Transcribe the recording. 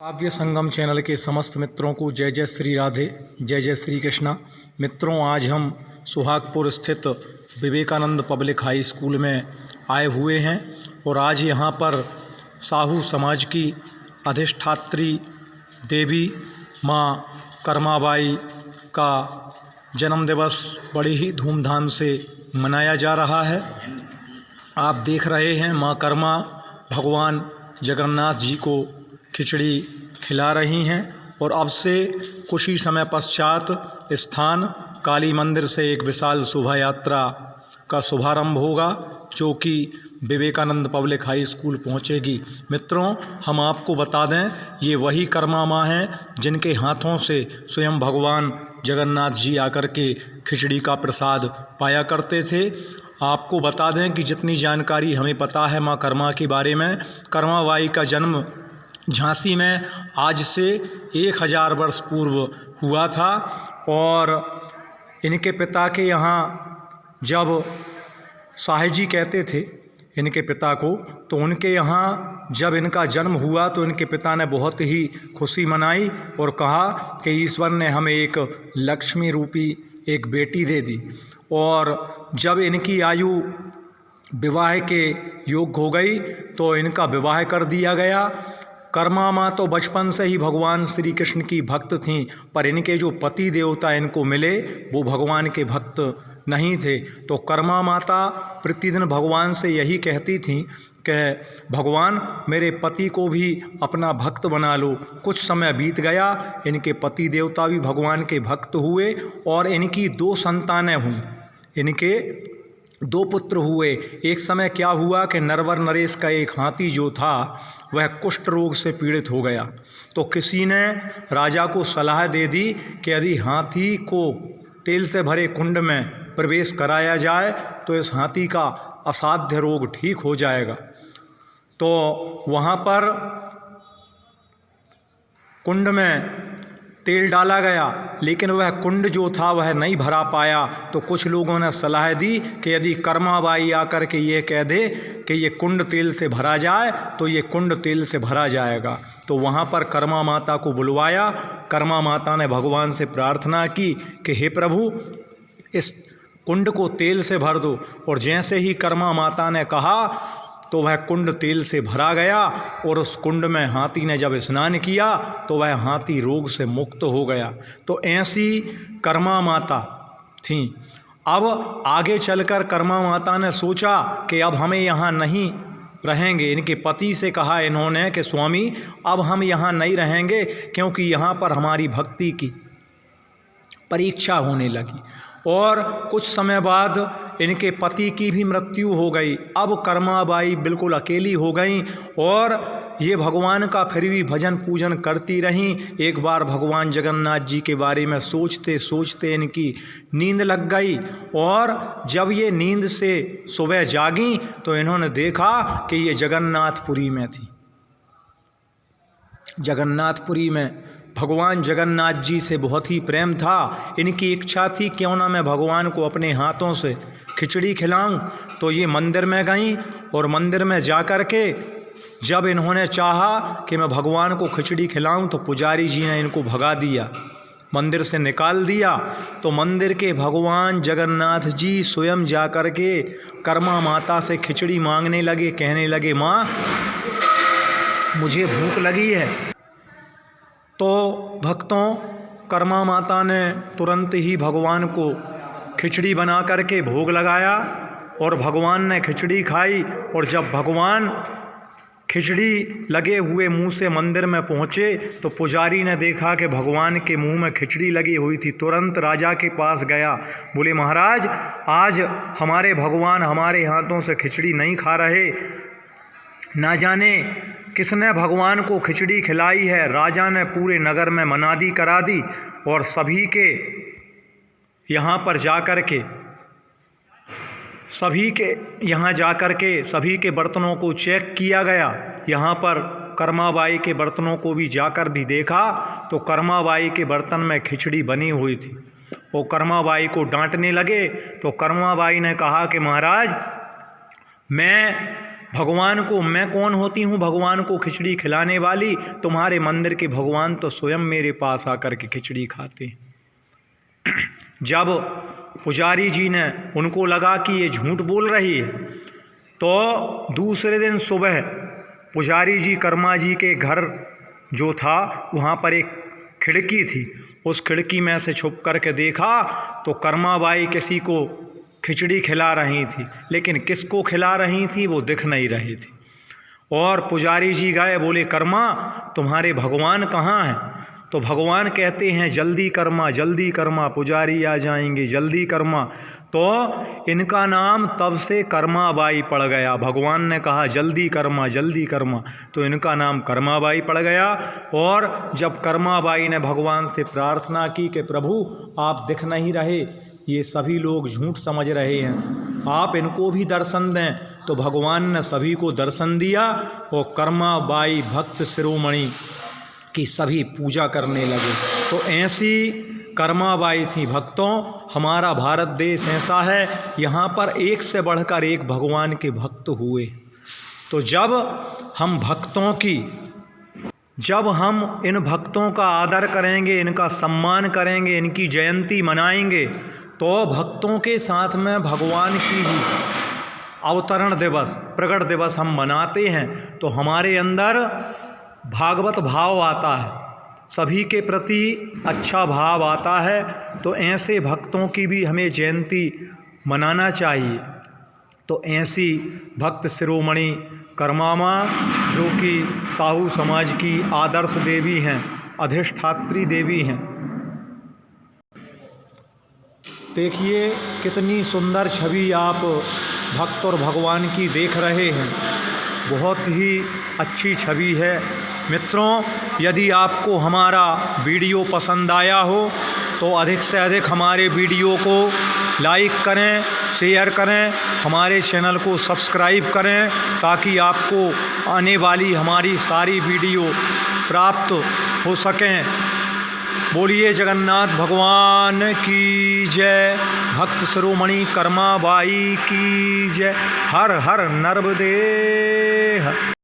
काव्य संगम चैनल के समस्त मित्रों को जय जय श्री राधे, जय जय श्री कृष्णा। मित्रों, आज हम सुहागपुर स्थित विवेकानंद पब्लिक हाई स्कूल में आए हुए हैं और आज यहाँ पर साहू समाज की अधिष्ठात्री देवी माँ कर्माबाई का जन्म दिवस बड़ी ही धूमधाम से मनाया जा रहा है। आप देख रहे हैं माँ कर्मा भगवान जगन्नाथ जी को खिचड़ी खिला रही हैं और अब से कुछ ही समय पश्चात स्थान काली मंदिर से एक विशाल शोभा यात्रा का शुभारंभ होगा जो कि विवेकानंद पब्लिक हाई स्कूल पहुंचेगी। मित्रों, हम आपको बता दें, ये वही कर्मा माँ हैं जिनके हाथों से स्वयं भगवान जगन्नाथ जी आकर के खिचड़ी का प्रसाद पाया करते थे। आपको बता दें कि जितनी जानकारी हमें पता है माँ कर्मा के बारे में, कर्माबाई का जन्म झांसी में आज से 1000 वर्ष पूर्व हुआ था और इनके पिता के यहाँ जब साहिजी कहते थे इनके पिता को, तो उनके यहाँ जब इनका जन्म हुआ तो इनके पिता ने बहुत ही खुशी मनाई और कहा कि ईश्वर ने हमें एक लक्ष्मी रूपी एक बेटी दे दी। और जब इनकी आयु विवाह के योग्य हो गई तो इनका विवाह कर दिया गया। कर्मा माँ तो बचपन से ही भगवान श्री कृष्ण की भक्त थीं, पर इनके जो पति देवता इनको मिले वो भगवान के भक्त नहीं थे। तो कर्मा माता प्रतिदिन भगवान से यही कहती थीं कि भगवान मेरे पति को भी अपना भक्त बना लो। कुछ समय बीत गया, इनके पति देवता भी भगवान के भक्त हुए और इनकी 2 संतानें हुईं, इनके 2 पुत्र हुए। एक समय क्या हुआ कि नरवर नरेश का एक हाथी जो था वह कुष्ठ रोग से पीड़ित हो गया। तो किसी ने राजा को सलाह दे दी कि यदि हाथी को तेल से भरे कुंड में प्रवेश कराया जाए तो इस हाथी का असाध्य रोग ठीक हो जाएगा। तो वहाँ पर कुंड में तेल डाला गया, लेकिन वह कुंड जो था वह नहीं भरा पाया। तो कुछ लोगों ने सलाह दी कि यदि कर्माबाई आकर के ये कह दे कि ये कुंड तेल से भरा जाए तो ये कुंड तेल से भरा जाएगा। तो वहाँ पर कर्मा माता को बुलवाया। कर्मा माता ने भगवान से प्रार्थना की कि हे प्रभु, इस कुंड को तेल से भर दो। और जैसे ही कर्मा माता ने कहा तो वह कुंड तेल से भरा गया और उस कुंड में हाथी ने जब स्नान किया तो वह हाथी रोग से मुक्त हो गया। तो ऐसी कर्मा माता थीं। अब आगे चलकर कर्मा माता ने सोचा कि अब हमें यहाँ नहीं रहेंगे। इनके पति से कहा इन्होंने कि स्वामी, अब हम यहाँ नहीं रहेंगे क्योंकि यहाँ पर हमारी भक्ति की परीक्षा होने लगी। और कुछ समय बाद इनके पति की भी मृत्यु हो गई। अब कर्माबाई बिल्कुल अकेली हो गई और ये भगवान का फिर भी भजन पूजन करती रहीं। एक बार भगवान जगन्नाथ जी के बारे में सोचते सोचते इनकी नींद लग गई और जब ये नींद से सुबह जागी तो इन्होंने देखा कि ये जगन्नाथपुरी में थी। जगन्नाथपुरी में भगवान जगन्नाथ जी से बहुत ही प्रेम था। इनकी इच्छा थी क्यों ना मैं भगवान को अपने हाथों से खिचड़ी खिलाऊं। तो ये मंदिर में गईं और मंदिर में जाकर के जब इन्होंने चाहा कि मैं भगवान को खिचड़ी खिलाऊं तो पुजारी जी ने इनको भगा दिया, मंदिर से निकाल दिया। तो मंदिर के भगवान जगन्नाथ जी स्वयं जाकर के कर्मा माता से खिचड़ी मांगने लगे, कहने लगे माँ मुझे भूख लगी है। तो भक्तों, कर्मा माता ने तुरंत ही भगवान को खिचड़ी बना करके भोग लगाया और भगवान ने खिचड़ी खाई। और जब भगवान खिचड़ी लगे हुए मुंह से मंदिर में पहुँचे तो पुजारी ने देखा कि भगवान के मुंह में खिचड़ी लगी हुई थी। तुरंत राजा के पास गया, बोले महाराज, आज हमारे भगवान हमारे हाथों से खिचड़ी नहीं खा रहे, ना जाने किसने भगवान को खिचड़ी खिलाई है। राजा ने पूरे नगर में मनादी करा दी और सभी के यहाँ पर जाकर के सभी के बर्तनों को चेक किया गया। यहाँ पर कर्माबाई के बर्तनों को भी जाकर भी देखा तो कर्माबाई के बर्तन में खिचड़ी बनी हुई थी। वो कर्माबाई को डांटने लगे तो कर्माबाई ने कहा कि महाराज, मैं भगवान को, मैं कौन होती हूँ भगवान को खिचड़ी खिलाने वाली? तुम्हारे मंदिर के भगवान तो स्वयं मेरे पास आकर के खिचड़ी खाते हैं। जब पुजारी जी ने, उनको लगा कि ये झूठ बोल रही है, तो दूसरे दिन सुबह पुजारी जी कर्मा जी के घर जो था वहाँ पर एक खिड़की थी, उस खिड़की में से छुप करके देखा तो कर्मा बाई किसी को खिचड़ी खिला रही थी, लेकिन किसको खिला रही थी वो दिख नहीं रही थी। और पुजारी जी गए, बोले कर्मा तुम्हारे भगवान कहाँ हैं? तो भगवान कहते हैं जल्दी कर्मा, पुजारी आ जाएंगे, जल्दी कर्मा। तो इनका नाम तब से कर्मा बाई पड़ गया। भगवान ने कहा जल्दी कर्मा, तो इनका नाम कर्मा बाई पड़ गया। और जब कर्मा बाई ने भगवान से प्रार्थना की कि प्रभु आप दिख नहीं रहे, ये सभी लोग झूठ समझ रहे हैं, आप इनको भी दर्शन दें, तो भगवान ने सभी को दर्शन दिया और कर्मा बाई भक्त शिरोमणि की सभी पूजा करने लगे। तो ऐसी कर्मा बाई थी। भक्तों, हमारा भारत देश ऐसा है, यहाँ पर एक से बढ़कर एक भगवान के भक्त हुए। तो जब हम इन भक्तों का आदर करेंगे, इनका सम्मान करेंगे, इनकी जयंती मनाएंगे, तो भक्तों के साथ में भगवान की भी अवतरण दिवस, प्रकट दिवस हम मनाते हैं, तो हमारे अंदर भागवत भाव आता है, सभी के प्रति अच्छा भाव आता है। तो ऐसे भक्तों की भी हमें जयंती मनाना चाहिए। तो ऐसी भक्त शिरोमणि कर्मा माँ, जो कि साहू समाज की आदर्श देवी हैं, अधिष्ठात्री देवी हैं। देखिए कितनी सुंदर छवि आप भक्त और भगवान की देख रहे हैं, बहुत ही अच्छी छवि है। मित्रों, यदि आपको हमारा वीडियो पसंद आया हो तो अधिक से अधिक हमारे वीडियो को लाइक करें, शेयर करें, हमारे चैनल को सब्सक्राइब करें, ताकि आपको आने वाली हमारी सारी वीडियो प्राप्त हो सकें। बोलिए जगन्नाथ भगवान की जय, भक्त शिरोमणि कर्मा बाई की जय। हर हर नर्मदे।